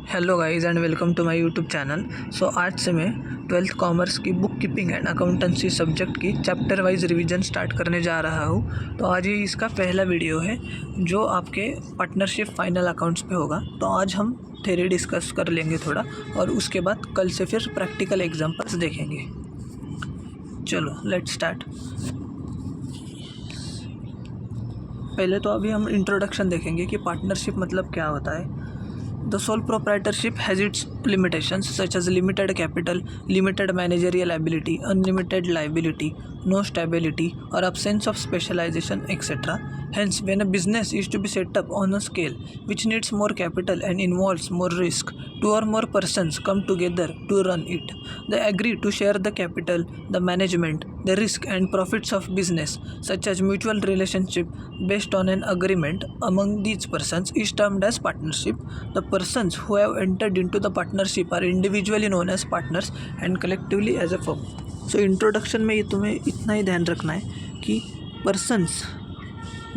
Hello guys and welcome to my YouTube channel. आज से मैं 12th कॉमर्स की bookkeeping and accountancy subject की चैप्टर वाइज रिवीजन स्टार्ट करने जा रहा हूँ। तो आज ये इसका पहला वीडियो है जो आपके पार्टनरशिप फाइनल अकाउंट्स पे होगा। तो आज हम थ्योरी डिस्कस कर लेंगे थोड़ा, और उसके बाद कल से फिर प्रैक्टिकल एग्जाम्पल्स देखेंगे। चलो लेट्स स्टार्ट। पहले तो अभी हम इंट्रोडक्शन देखेंगे कि पार्टनरशिप मतलब क्या होता है। The sole proprietorship has its limitations such as limited capital, limited managerial ability, unlimited liability, no stability or absence of specialization, etc. Hence, when a business is to be set up on a scale which needs more capital and involves more risk, two or more persons come together to run it. They agree to share the capital, the management, the risk and profits of business, such as mutual relationship based on an agreement among these persons is termed as partnership. The persons who have entered into the partnership are individually known as partners and collectively as a firm. So introduction में ये तुम्हें इतना ही ध्यान रखना है कि persons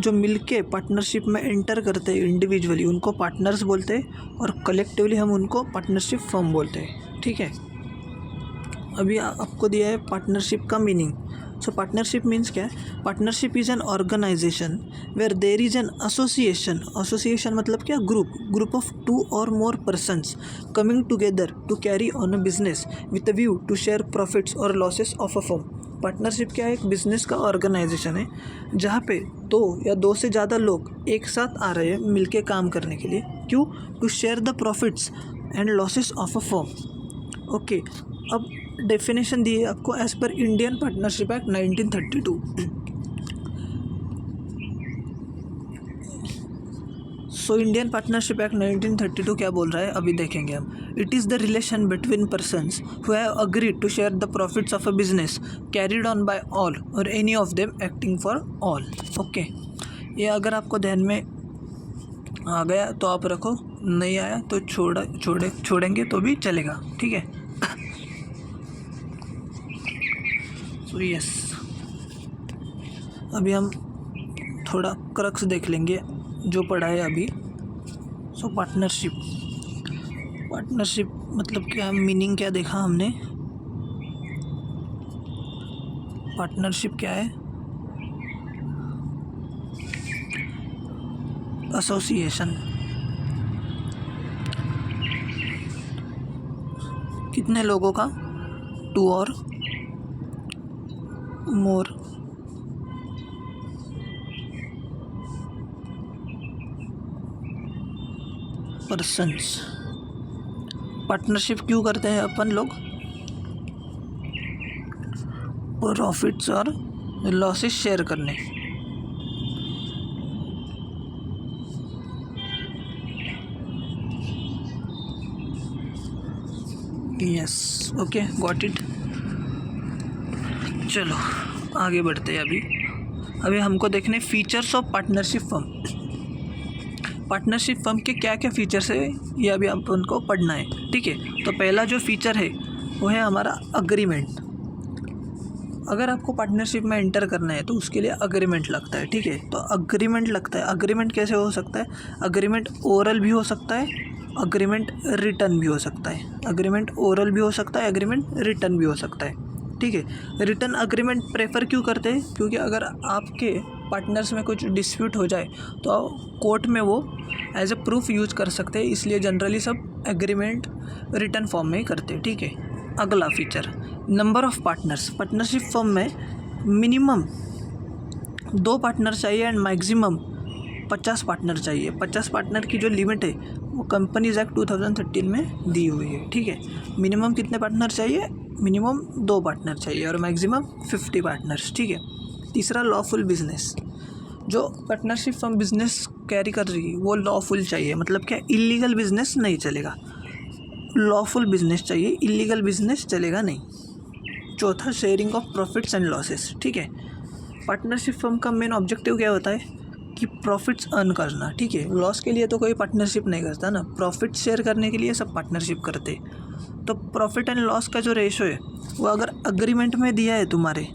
जो मिलके पार्टनरशिप में एंटर करते हैं इंडिविजुअली उनको पार्टनर्स बोलते हैं, और कलेक्टिवली हम उनको पार्टनरशिप फर्म बोलते हैं। ठीक है, अभी आपको दिया है पार्टनरशिप का मीनिंग। सो पार्टनरशिप मीन्स क्या है? Partnership is an organization where there is an association मतलब क्या? Group of two or more persons coming together to carry on a business with a view to share profits और losses of a firm. Partnership क्या है? एक business का organisation है जहाँ पे दो या दो से ज़्यादा लोग एक साथ आ रहे हैं मिलके काम करने के लिए। क्यों? To share the profits and losses of a firm. Okay, अब डेफिनेशन दी है आपको as per Indian partnership act 1932। So Indian partnership act 1932 क्या बोल रहा है अभी देखेंगे हम। It is the relation between persons who have agreed to share the profits of a business carried on by all or any of them acting for all. Okay, ये अगर आपको ध्यान में आ गया तो आप रखो, नहीं आया तो छोड़ेंगे तो भी चलेगा। ठीक है। तो यस, अभी हम थोड़ा क्रक्स देख लेंगे जो पढ़ा है अभी। सो पार्टनरशिप मतलब क्या? मीनिंग क्या देखा हमने? पार्टनरशिप क्या है? एसोसिएशन। कितने लोगों का? To or more persons. Partnership क्यों करते हैं अपन लोग? प्रॉफिट्स और लॉसेस शेयर करने। Yes, okay, got it. चलो आगे बढ़ते हैं। अभी हमको देखने features of partnership firm. Partnership firm के क्या क्या फीचर्स है ये अभी अपन को पढ़ना है। ठीक है, तो पहला जो फीचर है वो है हमारा अग्रीमेंट। अगर आपको पार्टनरशिप में एंटर करना है तो उसके लिए अग्रीमेंट लगता है। ठीक है, तो अग्रीमेंट लगता है। अग्रीमेंट कैसे हो सकता है? अग्रीमेंट ओरल भी हो सकता है, अग्रीमेंट रिटर्न भी हो सकता है। अग्रीमेंट ओरल भी हो सकता है, अग्रीमेंट रिटर्न भी हो सकता है। ठीक है, रिटर्न अग्रीमेंट प्रेफर क्यों करते हैं? क्योंकि अगर आपके पार्टनर्स में कुछ डिस्प्यूट हो जाए तो कोर्ट में वो एज ए प्रूफ यूज कर सकते हैं, इसलिए जनरली सब एग्रीमेंट रिटर्न फॉर्म में ही करते हैं। ठीक है, अगला feature number of partners. Partnership firm में मिनिमम 2 पार्टनर चाहिए एंड मैक्सिमम 50 पार्टनर चाहिए। 50 पार्टनर की जो लिमिट है वो कंपनीज एक्ट 2013 में दी हुई है। ठीक है, मिनिमम कितने पार्टनर चाहिए? मिनिमम 2 पार्टनर चाहिए और मैक्सिमम 50 पार्टनर्स। ठीक है। तीसरा लॉफुल बिजनेस। जो पार्टनरशिप फर्म बिजनेस कैरी कर रही है वो लॉफुल चाहिए, मतलब क्या? इलीगल बिजनेस नहीं चलेगा, लॉफुल बिजनेस चाहिए, इलीगल बिजनेस चलेगा नहीं। चौथा sharing of profits and losses. ठीक है, पार्टनरशिप फर्म का मेन ऑब्जेक्टिव क्या होता है? कि प्रॉफिट्स अर्न करना। ठीक है, लॉस के लिए तो कोई पार्टनरशिप नहीं करता ना, प्रॉफिट शेयर करने के लिए सब पार्टनरशिप करते। तो प्रॉफिट एंड लॉस का जो रेशो है वो अगर अग्रीमेंट में दिया है तुम्हारे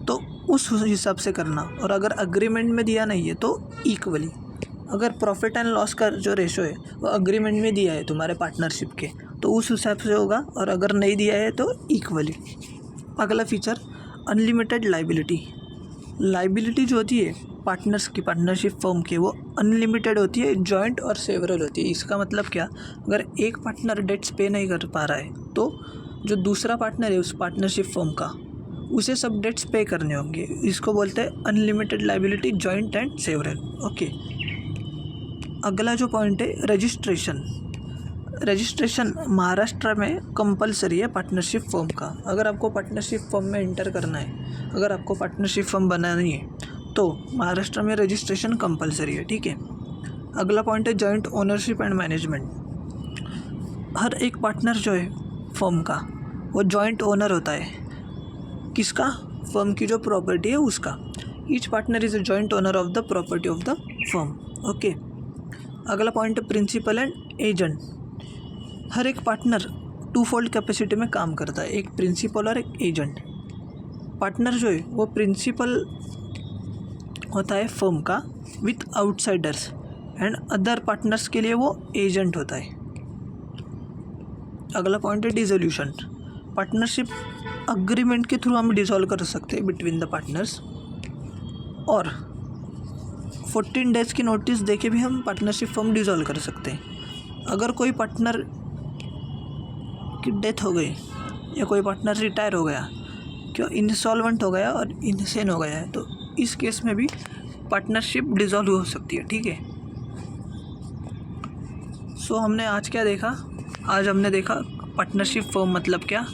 तो उस हिसाब से करना, और अगर अग्रीमेंट में दिया नहीं है तो इक्वली। अगर प्रॉफिट एंड लॉस का जो रेशो है वो अग्रीमेंट में दिया है तुम्हारे पार्टनरशिप के तो उस हिसाब से होगा, और अगर नहीं दिया है तो इक्वली। अगला फीचर अनलिमिटेड लाइबिलिटी। लाइबिलिटी जो होती है पार्टनर्स की, पार्टनरशिप फर्म की, वो अनलिमिटेड होती है, जॉइंट और सेवरल होती है। इसका मतलब क्या, अगर एक पार्टनर डेट्स पे नहीं कर पा रहा है तो जो दूसरा पार्टनर है उस पार्टनरशिप फर्म का, उसे सब डेट्स पे करने होंगे। इसको बोलते हैं unlimited liability, joint and several. Okay, अगला जो पॉइंट है रजिस्ट्रेशन। रजिस्ट्रेशन महाराष्ट्र में कंपलसरी है पार्टनरशिप फर्म का। अगर आपको पार्टनरशिप फर्म में इंटर करना है, अगर आपको पार्टनरशिप फर्म बनानी है तो महाराष्ट्र में रजिस्ट्रेशन कंपलसरी है, ठीक है। अगला पॉइंट है जॉइंट ओनरशिप एंड मैनेजमेंट। हर एक पार्टनर जो है फर्म का वो जॉइंट ओनर होता है। किसका, फर्म की जो प्रॉपर्टी है उसका। Each partner is a joint owner of the property of the firm. Okay, अगला पॉइंट है प्रिंसिपल एंड एजेंट। हर एक पार्टनर टू फोल्ड कैपेसिटी में काम करता है, एक प्रिंसिपल और एक एजेंट। पार्टनर जो है वो प्रिंसिपल होता है फर्म का with outsiders, and other partners के लिए वो एजेंट होता है। अगला पॉइंट है डिसोल्यूशन। पार्टनरशिप अग्रीमेंट के थ्रू हम डिसॉल्व कर सकते हैं बिटवीन द पार्टनर्स, और 14 डेज की नोटिस देके भी हम पार्टनरशिप फर्म डिसॉल्व कर सकते हैं। अगर कोई पार्टनर की डेथ हो गई या कोई पार्टनर रिटायर हो गया, क्यों इंसॉल्वेंट हो गया और इनसेन हो गया है, तो इस केस में भी पार्टनरशिप डिसॉल्व हो सकती है, ठीक है। सो हमने आज क्या देखा, आज हमने देखा पार्टनरशिप फर्म मतलब क्या,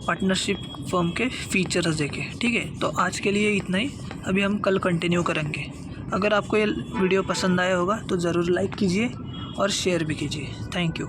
पार्टनरशिप फर्म के फीचर्स देखे, ठीक है। तो आज के लिए इतना ही, अभी हम कल कंटिन्यू करेंगे। अगर आपको ये वीडियो पसंद आया होगा तो ज़रूर लाइक कीजिए और शेयर भी कीजिए। Thank you.